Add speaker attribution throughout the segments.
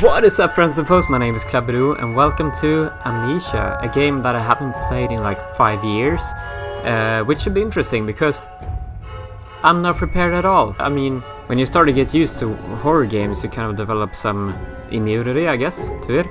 Speaker 1: What is up, friends and foes? My name is Klabbidoo and welcome to Amnesia, a game that I haven't played in like 5 years, which should be interesting because I'm not prepared at all. I mean, when you start to get used to horror games, you kind of develop some immunity, I guess, to it.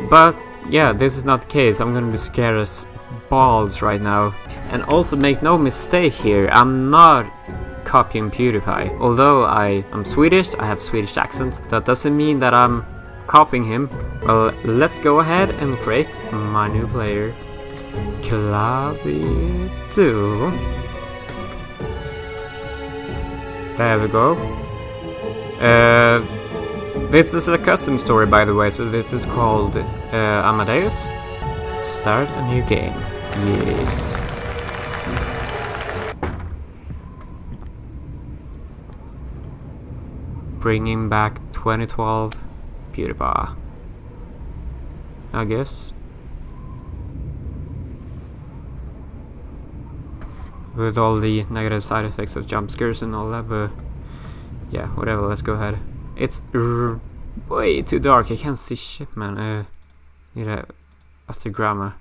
Speaker 1: But yeah, this is not the case. I'm gonna be scared as balls right now. And also make no mistake here, I'm not copying PewDiePie. Although I am Swedish, I have Swedish accent, that doesn't mean that I'm copying him. Well, let's go ahead and create my new player, Klabbidoo. There we go. This is a custom story, by the way, so this is called Amadeus. Start a new game. Yes. Bringing back 2012 PewDiePie, I guess. With all the negative side effects of jump scares and all that, but yeah, whatever, let's go ahead. It's way too dark, I can't see shit, man. Need a after gamma.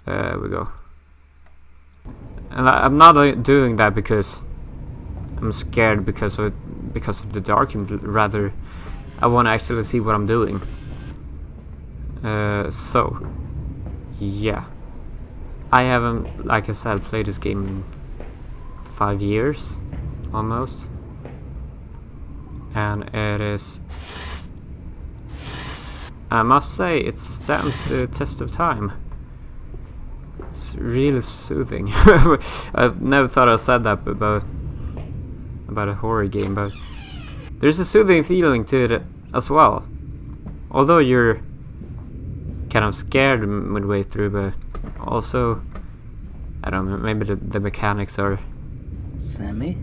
Speaker 1: There we go. And I'm not doing that because I'm scared because of the dark, and rather I want to actually see what I'm doing. So yeah, I haven't, like I said, played this game in 5 years almost, and it is, I must say, it stands the test of time. It's really soothing. I've never thought I said that about a horror game, but there's a soothing feeling to it as well. Although you're kind of scared midway through, but also, I don't know, maybe the mechanics are...
Speaker 2: Sammy?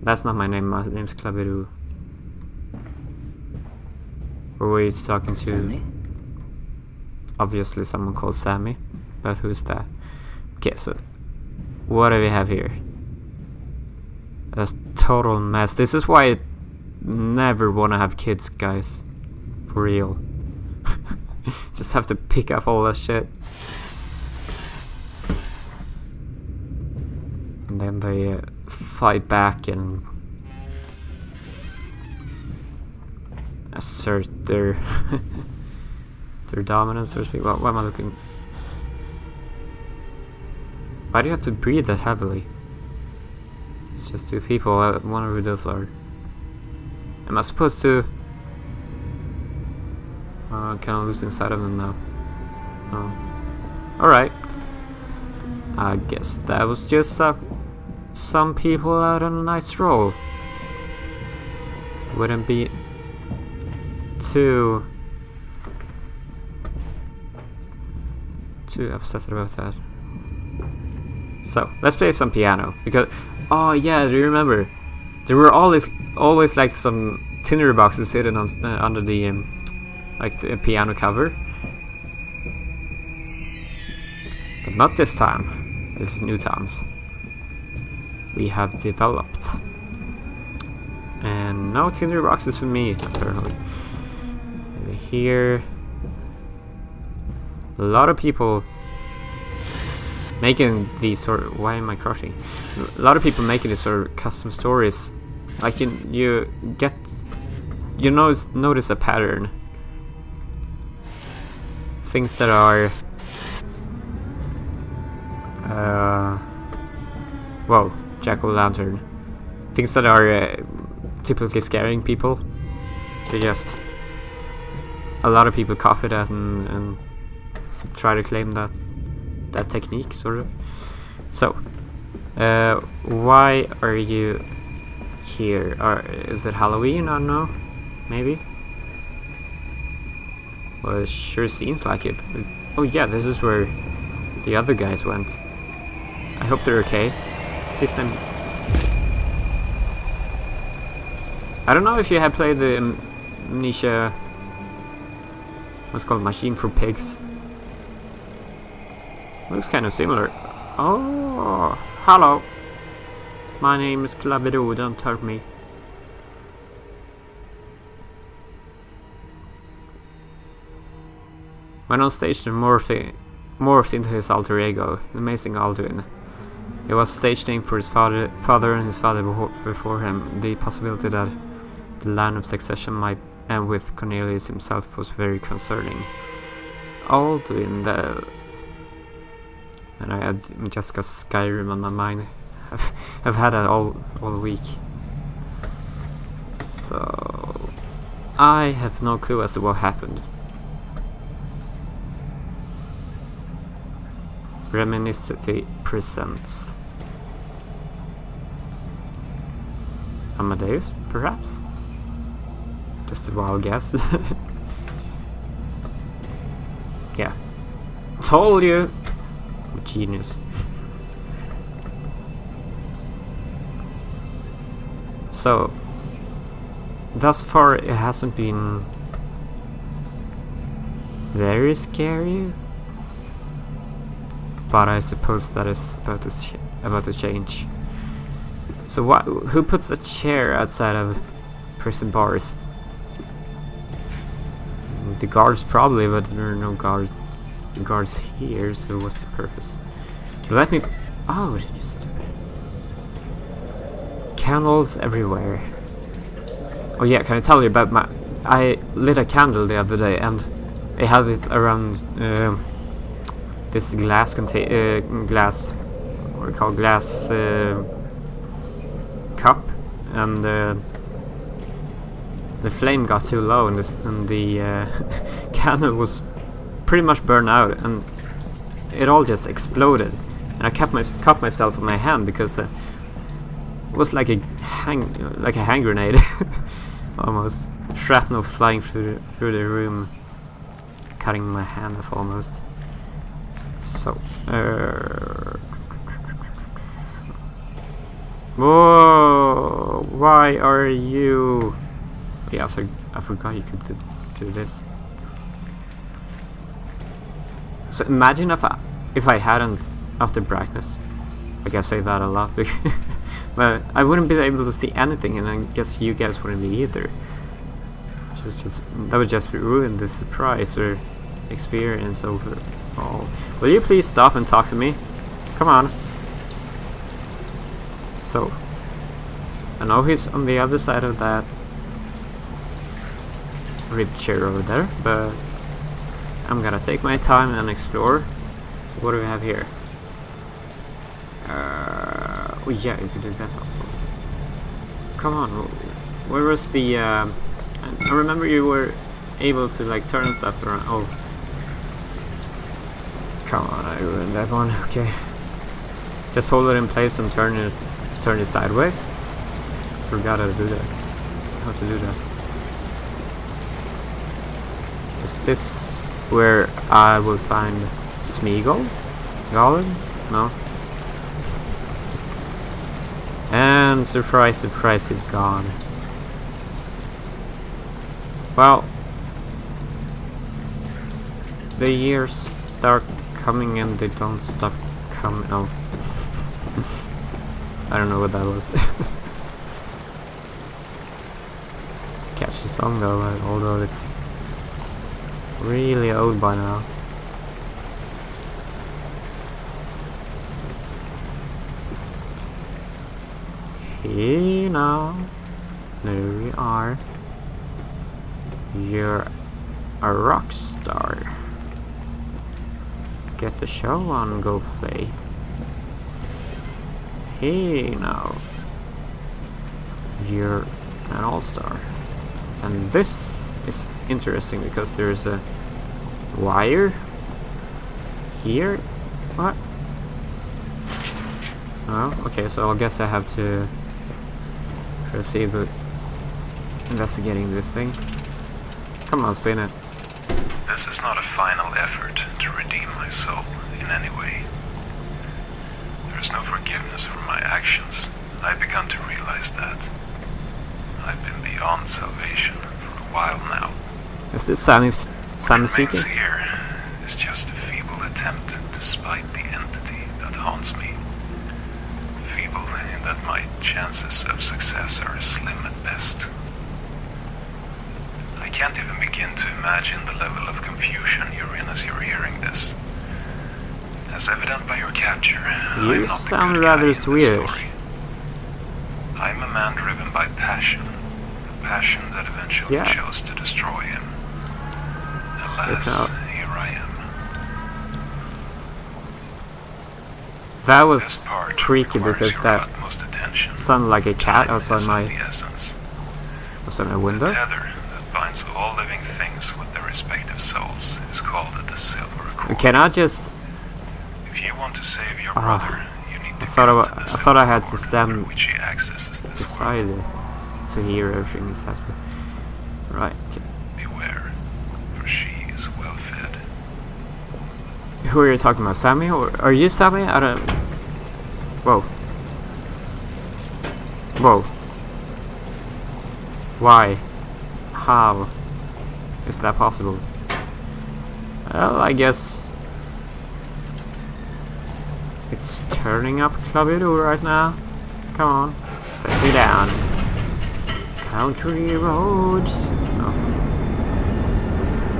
Speaker 1: That's not my name, my name's Klabbidoo. Or were you talking to...
Speaker 2: Sammy?
Speaker 1: Obviously someone called Sammy, but who's that? Okay, so what do we have here? A total mess. This is why I never want to have kids, guys. For real. Just have to pick up all that shit. And then they fight back and assert their their dominance, so to speak. Why am I looking? Why do you have to breathe that heavily? It's just two people. I wonder who those are. Am I supposed to? I'm kind of losing sight of them now. Oh. Alright. I guess that was just some people out on a nice stroll. Wouldn't be too upset about that. So let's play some piano, because oh yeah, do you remember? There were always like some tinder boxes hidden on, under the like the piano cover, but not this time. This is new times. We have developed, and no tinder boxes for me apparently. Maybe here. A lot of people making these sort of... Why am I crushing? A lot of people making these sort of custom stories. Like you notice a pattern. Things that are whoa, jack-o'-lantern. Things that are typically scaring people. They just... A lot of people copy that and try to claim that technique, sort of. So, why are you here? Is it Halloween? I don't know. Maybe. Well, it sure seems like it. Oh yeah, this is where the other guys went. I hope they're okay. This time. I don't know if you have played the Amnesia. What's called Machine for Pigs. Looks kind of similar. Oh, hello. My name is Klabbidoo, don't hurt me. When on stage, the morphed into his alter ego, Amazing Alduin. It was a stage name for his father and his father before him. The possibility that the line of succession might end with Cornelius himself was very concerning. Alduin, and I had just got Skyrim on my mind. I've had that all week. So I have no clue as to what happened. Reminiscity presents Amadeus, perhaps? Just a wild guess. Yeah. Told you! Genius. So, thus far it hasn't been very scary, but I suppose that is about to change. So who puts a chair outside of prison bars? The guards probably, but there are no guards here, so what's the purpose? Let me... Oh, just... Candles everywhere. Oh yeah, can I tell you about my... I lit a candle the other day and I had it around this glass what do you call glass cup, and the flame got too low and the candle was pretty much burned out and it all just exploded, and I cut myself on my hand because it was like a hand grenade. Almost shrapnel flying through the room, cutting my hand off almost. So whoa, why are you... Yeah, I forgot you could do this. So imagine if I hadn't upped the brightness. I guess I say that a lot, but I wouldn't be able to see anything, and I guess you guys wouldn't be either. That would just ruin the surprise or experience overall. Will you please stop and talk to me? Come on. So, I know he's on the other side of that rib chair over there, but I'm gonna take my time and explore. So what do we have here? Oh yeah, you can do that also. Come on, where was the... I remember you were able to like turn stuff around. Oh, come on, I ruined that one. Okay, just hold it in place and turn it sideways. Forgot how to do that. Is this where I will find Smeagol? Gollum? No. And surprise, surprise, he's gone. Well, the years start coming and they don't stop coming. Oh, I don't know what that was. Let's catch the song though, although it's really old by now. Hey now, there we are. You're a rock star. Get the show on, go play. Hey now, you're an all-star. And this is interesting because there's a wire here. What? Oh, okay, so I guess I have to proceed with investigating this thing. Come on, spin it.
Speaker 2: This is not a final effort to redeem my soul in any way. There is no forgiveness for my actions. I've begun to realize that. I've been beyond salvation for a while now.
Speaker 1: Is this Sammy speaking?
Speaker 2: Here is just a feeble attempt to spite the entity that haunts me. Feeble in that my chances of success are slim at best. I can't even begin begin to imagine the level of confusion you're in as you're hearing this. As evident by your capture,
Speaker 1: You sound rather Swedish.
Speaker 2: I'm a man driven by passion. A passion that eventually chose to destroy him. Alas, here I am.
Speaker 1: That was freaky because that sounded like a cat outside my window.
Speaker 2: The tether that binds all living things with their respective souls is called the silver cord.
Speaker 1: Can I just...
Speaker 2: If you want to save your brother, you need to
Speaker 1: I thought I had to stand
Speaker 2: which he accesses this
Speaker 1: beside it to hear everything he says. Right, okay.
Speaker 2: Beware, for she is well fed.
Speaker 1: Who are you talking about, Sammy? Or are you Sammy? I don't... Whoa. Whoa. Why? How is that possible? Well, I guess it's turning up Klabbidoo right now. Come on, take me down. Country roads. No.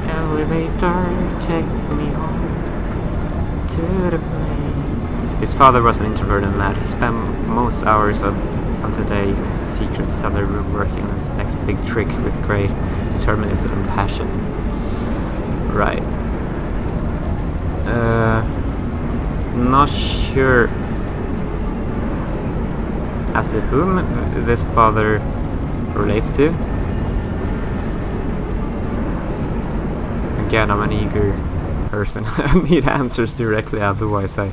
Speaker 1: Elevator, take me home to the place. His father was an introverted lad. He spent most hours of the day in his secret cellar room working on his next big trick with great determinism and passion. Right. Not sure as to whom this father relates to. Again, I'm an eager person. I need answers directly, otherwise I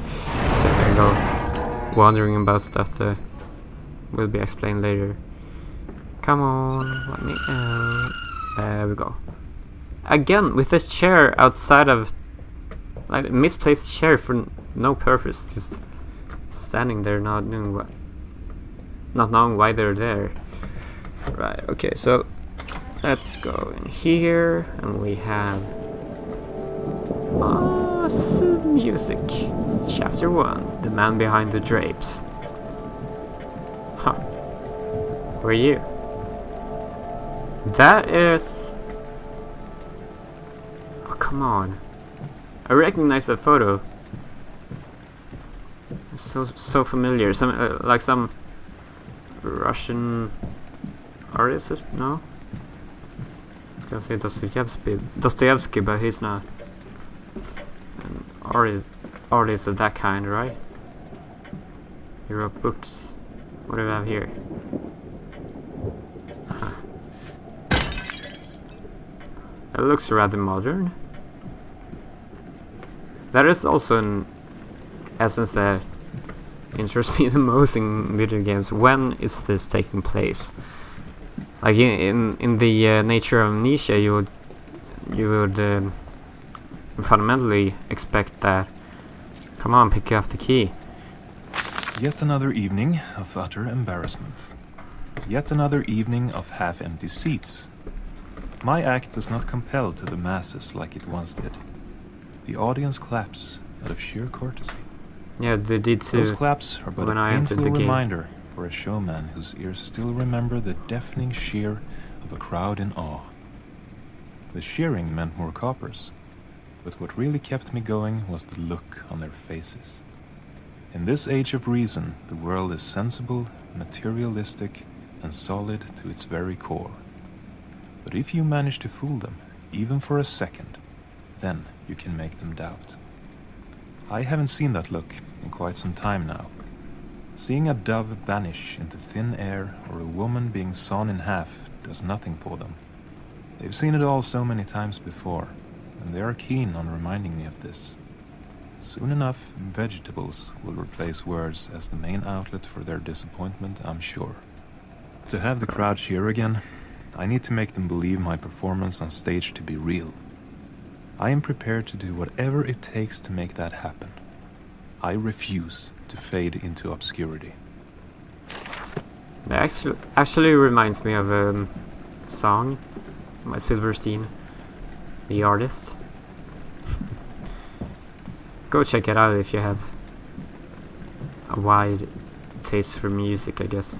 Speaker 1: just go wandering about stuff that will be explained later. Come on, let me out. There we go. Again, with this chair outside of... like a misplaced chair for no purpose. Just standing there not knowing why they're there. Right, okay, so let's go in here and we have awesome music. It's chapter 1, The Man Behind the Drapes. Huh. Who are you? That is... oh, come on. I recognize that photo. It's so familiar. Some like some Russian artist? No? I was gonna say Dostoevsky, but he's not an artist of that kind, right? He wrote books. What do we have here? Huh. It looks rather modern. That is also an essence that interests me the most in video games. When is this taking place? Like in the nature of Amnesia, you would fundamentally expect that. Come on, pick up the key.
Speaker 3: Yet another evening of utter embarrassment. Yet another evening of half-empty seats. My act does not compel to the masses like it once did. The audience claps out of sheer courtesy.
Speaker 1: Yeah, they did too.
Speaker 3: Those claps are but
Speaker 1: when
Speaker 3: a
Speaker 1: I entered
Speaker 3: painful
Speaker 1: the game.
Speaker 3: reminder for a showman whose ears still remember the deafening sheer of a crowd in awe. The shearing meant more coppers, but what really kept me going was the look on their faces. In this age of reason, the world is sensible, materialistic, and solid to its very core. But if you manage to fool them, even for a second, then you can make them doubt. I haven't seen that look in quite some time now. Seeing a dove vanish into thin air or a woman being sawn in half does nothing for them. They've seen it all so many times before, and they are keen on reminding me of this. Soon enough, vegetables will replace words as the main outlet for their disappointment, I'm sure. To have the crowd cheer again, I need to make them believe my performance on stage to be real. I am prepared to do whatever it takes to make that happen. I refuse to fade into obscurity.
Speaker 1: That actually reminds me of a song by Silverstein, the artist. Go check it out if you have a wide taste for music, I guess.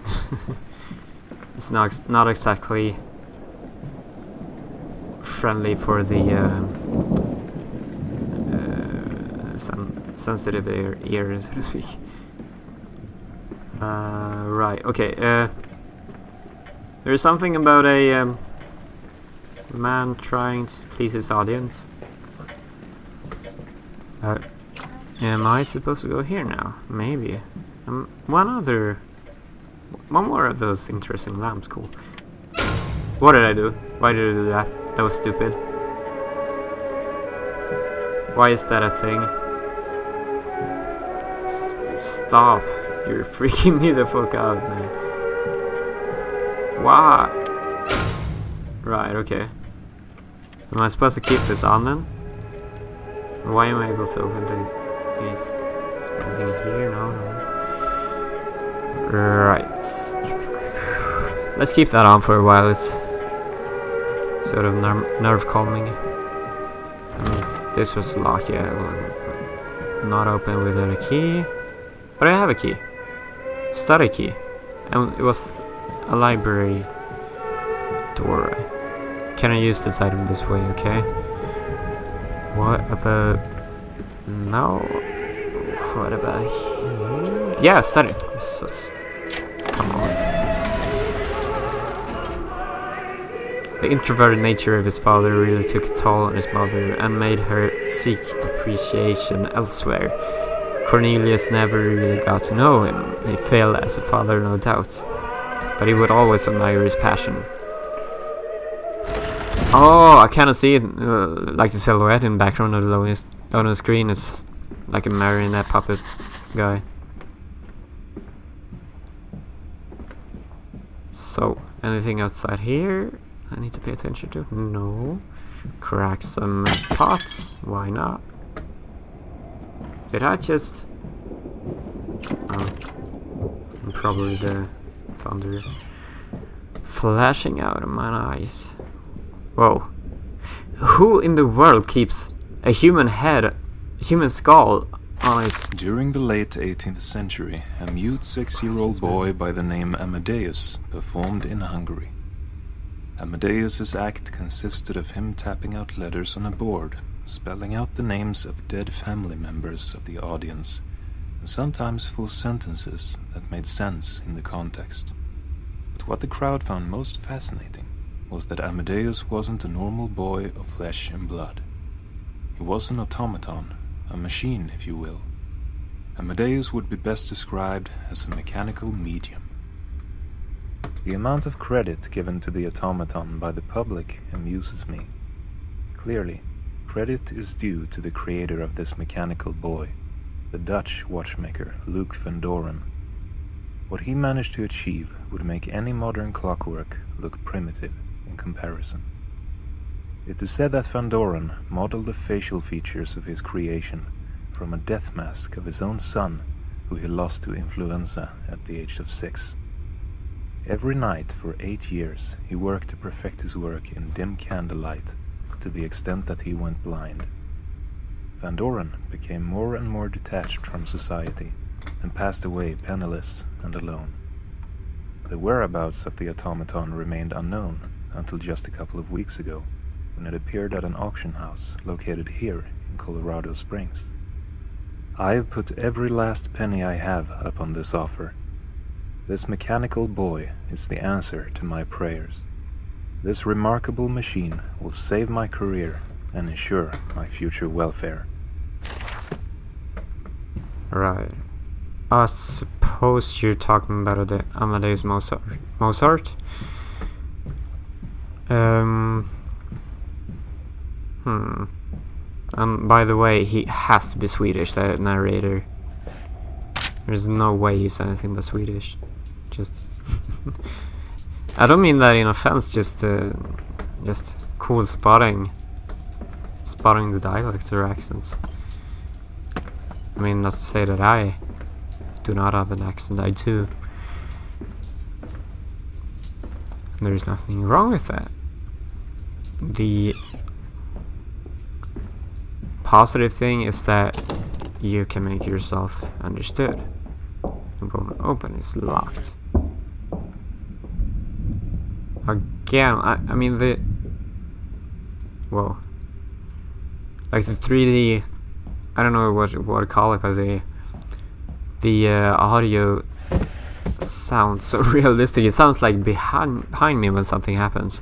Speaker 1: It's not exactly friendly for the sensitive ear, so to speak. Right, okay. There's something about a man trying to please his audience. Am I supposed to go here now? Maybe. One more of those interesting lamps, cool. What did I do? Why did I do that? That was stupid. Why is that a thing? Stop. You're freaking me the fuck out, man. Why? Right, okay. Am I supposed to keep this on then? Why am I able to open the... Is anything here? No. Right. Let's keep that on for a while. It's sort of nerve calming. This was locked, yeah. Well, not open without a key. But I have a key. Study key. And it was a library door. Can I use this item this way, okay? What about... No. What about here? Yeah, study. Come on. The introverted nature of his father really took a toll on his mother and made her seek appreciation elsewhere. Cornelius never really got to know him. He failed as a father, no doubt. But he would always admire his passion. Oh, I kind of see it, like the silhouette in the background of the on the screen. It's like a marionette puppet guy. So, anything outside here I need to pay attention to? No. Crack some pots. Why not? Did I just... Oh. Probably the thunder flashing out of my eyes. Whoa. Who in the world keeps a human skull on his...
Speaker 3: During the late 18th century, a mute 6-year-old boy by the name Amadeus performed in Hungary. Amadeus's act consisted of him tapping out letters on a board, spelling out the names of dead family members of the audience, and sometimes full sentences that made sense in the context. But what the crowd found most fascinating was that Amadeus wasn't a normal boy of flesh and blood. He was an automaton, a machine, if you will. Amadeus would be best described as a mechanical medium. The amount of credit given to the automaton by the public amuses me. Clearly, credit is due to the creator of this mechanical boy, the Dutch watchmaker Luc van Doren. What he managed to achieve would make any modern clockwork look primitive in comparison. It is said that Van Doren modeled the facial features of his creation from a death mask of his own son, who he lost to influenza at the age of 6. Every night for 8 years he worked to perfect his work in dim candlelight, to the extent that he went blind. Van Doren became more and more detached from society and passed away penniless and alone. The whereabouts of the automaton remained unknown until just a couple of weeks ago, when it appeared at an auction house located here in Colorado Springs. I have put every last penny I have up on this offer. This mechanical boy is the answer to my prayers. This remarkable machine will save my career and ensure my future welfare.
Speaker 1: Right. I suppose you're talking about the Amadeus Mozart? By the way, he has to be Swedish, the narrator. There's no way he's anything but Swedish. Just... I don't mean that in offense, just cool spotting the dialects or accents. I mean, not to say that I do not have an accent, I do. And there's nothing wrong with that. The positive thing is that you can make yourself understood. The won't open is locked. Again, I mean Whoa. Like the 3D, I don't know what to call it, but the audio sounds so realistic. It sounds like behind me when something happens.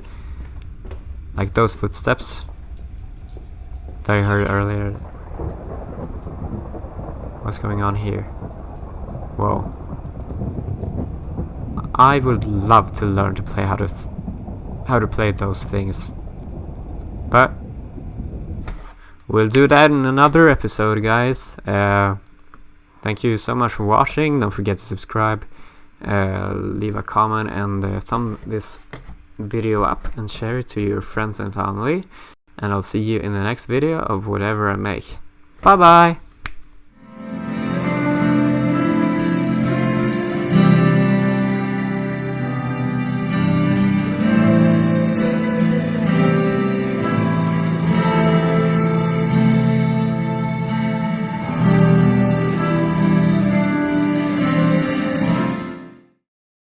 Speaker 1: Like those footsteps that I heard earlier. What's going on here? Whoa. I would love to learn to play how to play those things. But we'll do that in another episode, guys. Thank you so much for watching. Don't forget to subscribe, leave a comment, and thumb this video up and share it to your friends and family. And I'll see you in the next video of whatever I make. Bye bye!